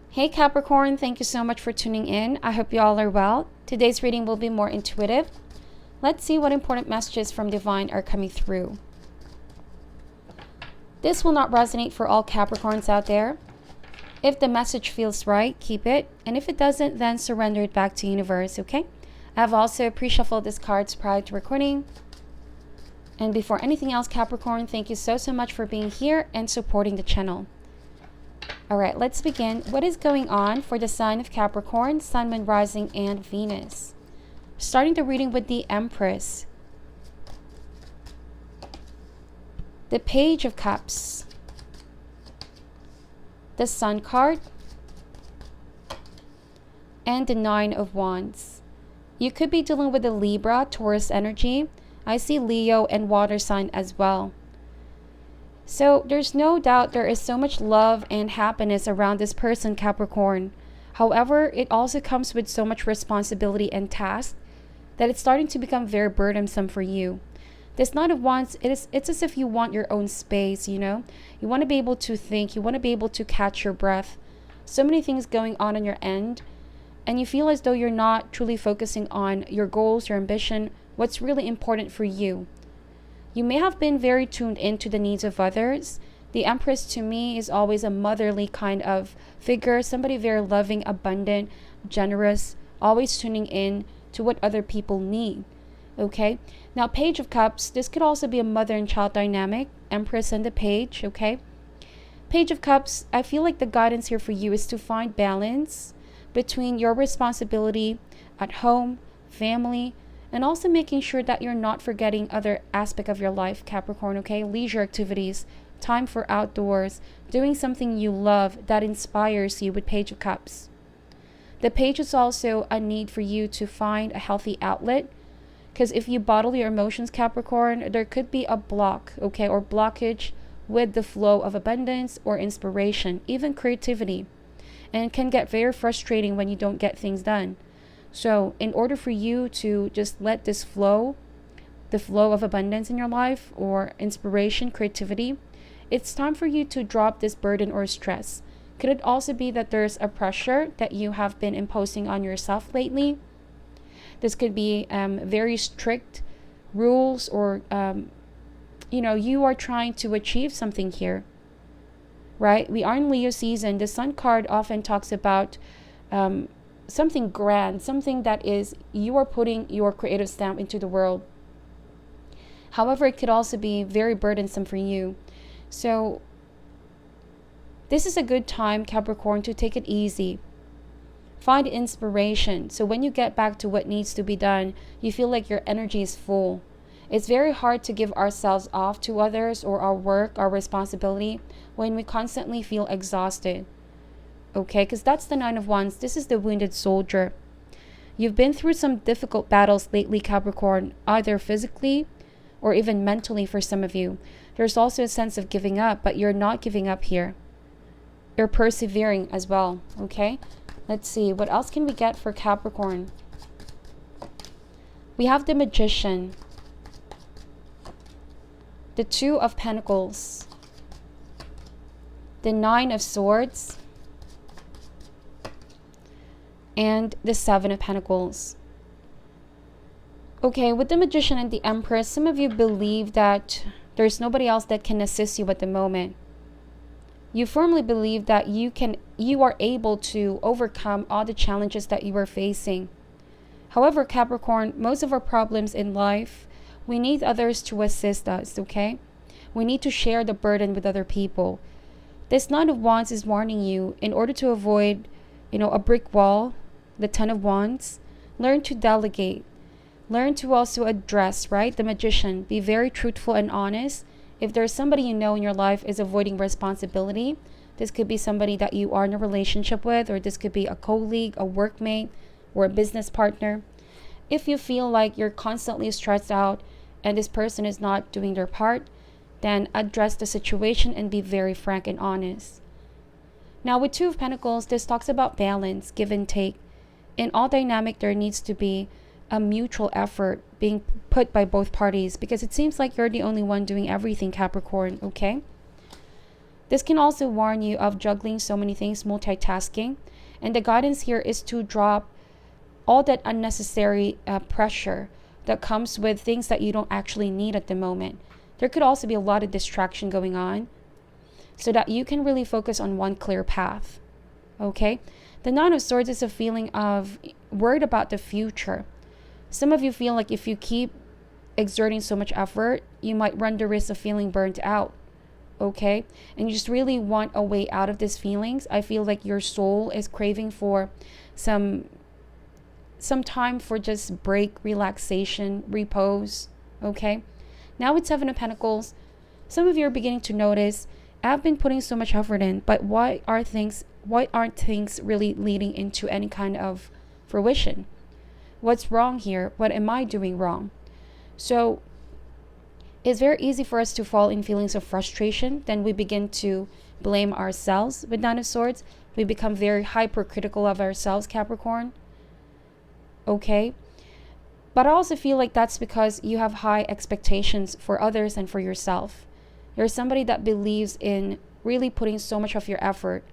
Hey Capricorn, thank you so much for tuning in. I hope you all are well. Today's reading will be more intuitive. Let's see what important messages from Divine are coming through. This will not resonate for all Capricorns out there. If the message feels right, keep it. And if it doesn't, then surrender it back to universe, okay? I've also pre-shuffled these cards prior to recording. And before anything else, Capricorn, thank you so much for being here and supporting the channel. All right, let's begin. What is going on for the sign of Capricorn, Sun, Moon, Rising, and Venus? Starting the reading with the Empress. The Page of Cups. The Sun card. And the Nine of Wands. You could be dealing with the Libra, Taurus energy. I see Leo and water sign as well. So there's no doubt there is so much love and happiness around this person, Capricorn. However, it also comes with so much responsibility and task that it's starting to become very burdensome for you. This Nine of Wands, it's as if you want your own space, you know? You want to be able to think, you want to be able to catch your breath. So many things going on your end, and you feel as though you're not truly focusing on your goals, your ambition, what's really important for you. You may have been very tuned into the needs of others. The Empress to me is always a motherly kind of figure, somebody very loving, abundant, generous, always tuning in to what other people need. Okay, now Page of Cups, this could also be a mother and child dynamic, Empress and the Page, okay? Page of Cups, I feel like the guidance here for you is to find balance between your responsibility at home, family, and also making sure that you're not forgetting other aspect of your life, Capricorn, okay? Leisure activities, time for outdoors, doing something you love that inspires you with Page of Cups. The Page is also a need for you to find a healthy outlet, because if you bottle your emotions, Capricorn, there could be a block, okay, or blockage with the flow of abundance or inspiration, even creativity. And it can get very frustrating when you don't get things done. So in order for you to just let this flow, the flow of abundance in your life or inspiration, creativity, it's time for you to drop this burden or stress. Could it also be that there's a pressure that you have been imposing on yourself lately? This could be very strict rules or, you are trying to achieve something here, right? We are in Leo season. The Sun card often talks about something grand, something that is you are putting your creative stamp into the world. However, it could also be very burdensome for you. So this is a good time, Capricorn, to take it easy. Find inspiration. So when you get back to what needs to be done, you feel like your energy is full. It's very hard to give ourselves off to others or our work, our responsibility, when we constantly feel exhausted. Okay, because that's the Nine of Wands. This is the wounded soldier. You've been through some difficult battles lately, Capricorn, either physically or even mentally for some of you. There's also a sense of giving up, but you're not giving up here. You're persevering as well, okay? Let's see, what else can we get for Capricorn? We have the Magician, the Two of Pentacles, the Nine of Swords, and the Seven of Pentacles. Okay, with the Magician and the Empress, some of you believe that there's nobody else that can assist you at the moment. You firmly believe that you are able to overcome all the challenges that you are facing. However, Capricorn, most of our problems in life, we need others to assist us, okay? We need to share the burden with other people. This Nine of Wands is warning you, in order to avoid, a brick wall, the Ten of Wands, learn to delegate. Learn to also address, right, the Magician. Be very truthful and honest. If there's somebody you know in your life is avoiding responsibility, this could be somebody that you are in a relationship with, or this could be a colleague, a workmate, or a business partner. If you feel like you're constantly stressed out and this person is not doing their part, then address the situation and be very frank and honest. Now with Two of Pentacles, this talks about balance, give and take. In all dynamic, there needs to be a mutual effort being put by both parties, because it seems like you're the only one doing everything, Capricorn, okay? This can also warn you of juggling so many things, multitasking. And the guidance here is to drop all that unnecessary pressure that comes with things that you don't actually need at the moment. There could also be a lot of distraction going on so that you can really focus on one clear path. Okay? The Nine of Swords is a feeling of worried about the future. Some of you feel like if you keep exerting so much effort, you might run the risk of feeling burnt out. Okay? And you just really want a way out of these feelings. I feel like your soul is craving for some time for just break, relaxation, repose. Okay? Now with Seven of Pentacles, some of you are beginning to notice, I've been putting so much effort in, but why aren't things really leading into any kind of fruition? What's wrong here? What am I doing wrong? So it's very easy for us to fall in feelings of frustration. Then we begin to blame ourselves. With Nine of Swords, we become very hypercritical of ourselves, Capricorn. Okay? But I also feel like that's because you have high expectations for others and for yourself. You're somebody that believes in really putting so much of your effort,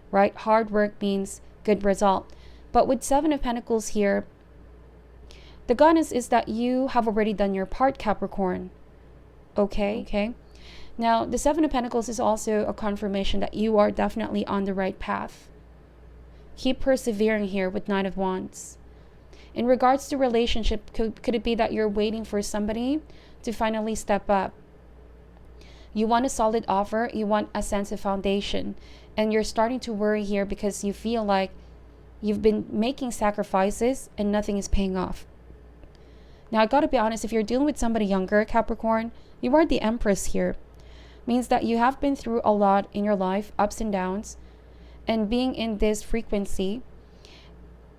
right? Hard work means good result. But with Seven of Pentacles here, the guidance is that you have already done your part, Capricorn. Okay? Now, the Seven of Pentacles is also a confirmation that you are definitely on the right path. Keep persevering here with Knight of Wands. In regards to relationship, could it be that you're waiting for somebody to finally step up? You want a solid offer, you want a sense of foundation, and you're starting to worry here because you feel like you've been making sacrifices and nothing is paying off. Now, I gotta be honest, if you're dealing with somebody younger, Capricorn, you are the Empress here. Means that you have been through a lot in your life, ups and downs, and being in this frequency,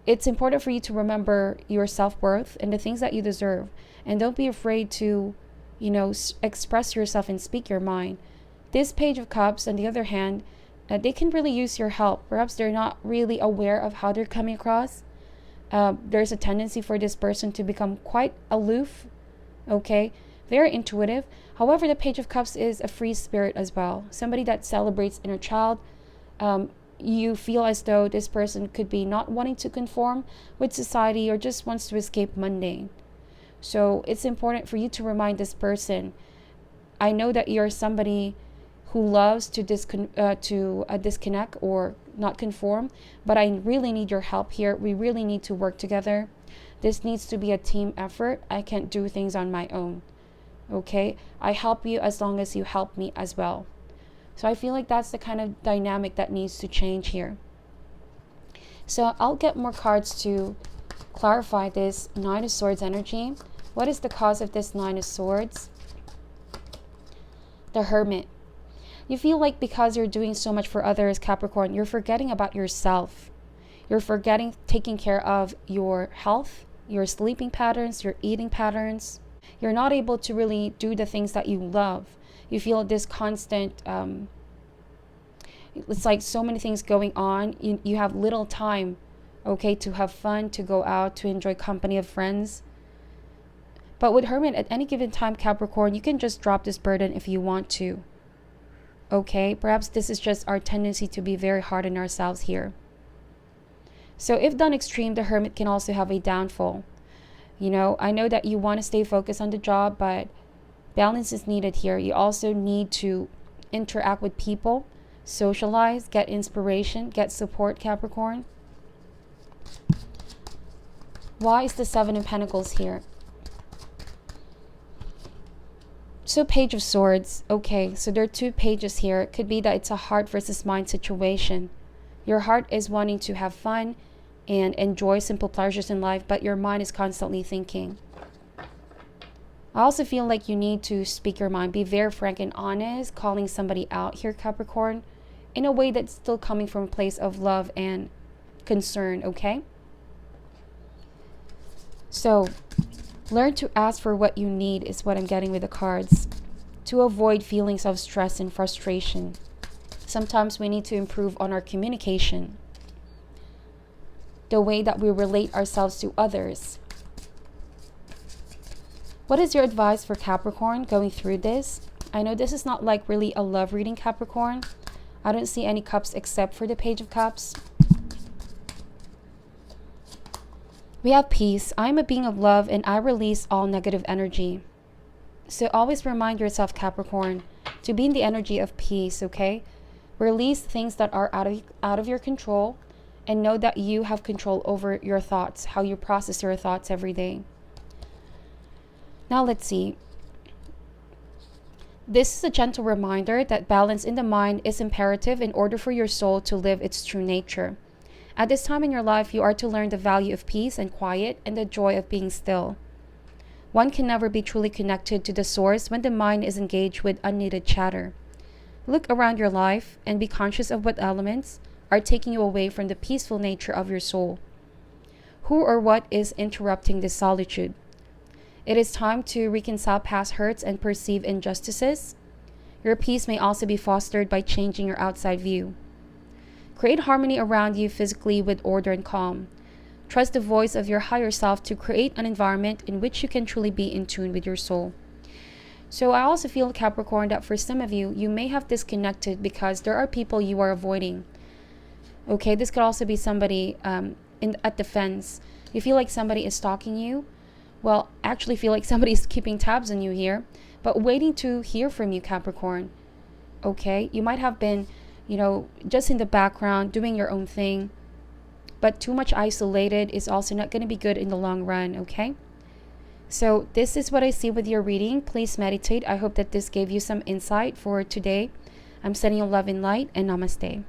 it's important for you to remember your self-worth and the things that you deserve. And don't be afraid to, express yourself and speak your mind. This Page of Cups, on the other hand, they can really use your help. Perhaps they're not really aware of how they're coming across. There's a tendency for this person to become quite aloof, okay? Very intuitive. However, the Page of Cups is a free spirit as well. Somebody that celebrates inner child. You feel as though this person could be not wanting to conform with society or just wants to escape mundane. So it's important for you to remind this person, I know that you're somebody who loves to disconnect or not conform, but I really need your help here. We really need to work together. This needs to be a team effort. I can't do things on my own. Okay? I help you as long as you help me as well. So I feel like that's the kind of dynamic that needs to change here. So I'll get more cards to clarify this Nine of Swords energy. What is the cause of this Nine of Swords? The Hermit. You feel like because you're doing so much for others, Capricorn, you're forgetting about yourself. You're forgetting taking care of your health, your sleeping patterns, your eating patterns. You're not able to really do the things that you love. You feel this constant, it's like so many things going on. You have little time, okay, to have fun, to go out, to enjoy company of friends. But with Hermit, at any given time, Capricorn, you can just drop this burden if you want to. Okay, perhaps this is just our tendency to be very hard on ourselves here. So if done extreme, the Hermit can also have a downfall. I know that you want to stay focused on the job, but balance is needed here. You also need to interact with people, socialize, get inspiration, get support, Capricorn. Why is the Seven of Pentacles here? So Page of Swords. Okay, so there are two pages here. It could be that it's a heart versus mind situation. Your heart is wanting to have fun and enjoy simple pleasures in life, but your mind is constantly thinking. I also feel like you need to speak your mind. Be very frank and honest, calling somebody out here, Capricorn, in a way that's still coming from a place of love and concern, okay? So learn to ask for what you need is what I'm getting with the cards, to avoid feelings of stress and frustration. Sometimes we need to improve on our communication, the way that we relate ourselves to others. What is your advice for Capricorn going through this? I know this is not like really a love reading, Capricorn, I don't see any cups except for the Page of Cups. We have peace. I am a being of love and I release all negative energy. So always remind yourself, Capricorn, to be in the energy of peace, okay? Release things that are out of your control and know that you have control over your thoughts, how you process your thoughts every day. Now let's see. This is a gentle reminder that balance in the mind is imperative in order for your soul to live its true nature. At this time in your life, you are to learn the value of peace and quiet and the joy of being still. One can never be truly connected to the source when the mind is engaged with unneeded chatter. Look around your life and be conscious of what elements are taking you away from the peaceful nature of your soul. Who or what is interrupting this solitude? It is time to reconcile past hurts and perceive injustices. Your peace may also be fostered by changing your outside view. Create harmony around you physically with order and calm. Trust the voice of your higher self to create an environment in which you can truly be in tune with your soul. So I also feel, Capricorn, that for some of you, you may have disconnected because there are people you are avoiding. Okay, this could also be somebody at the fence. You feel like somebody is stalking you. Well, actually feel like somebody is keeping tabs on you here, but waiting to hear from you, Capricorn. Okay, you might have been, just in the background doing your own thing, but too much isolated is also not going to be good in the long run, okay? So this is what I see with your reading. Please meditate. I hope that this gave you some insight for today. I'm sending you love and light, and namaste.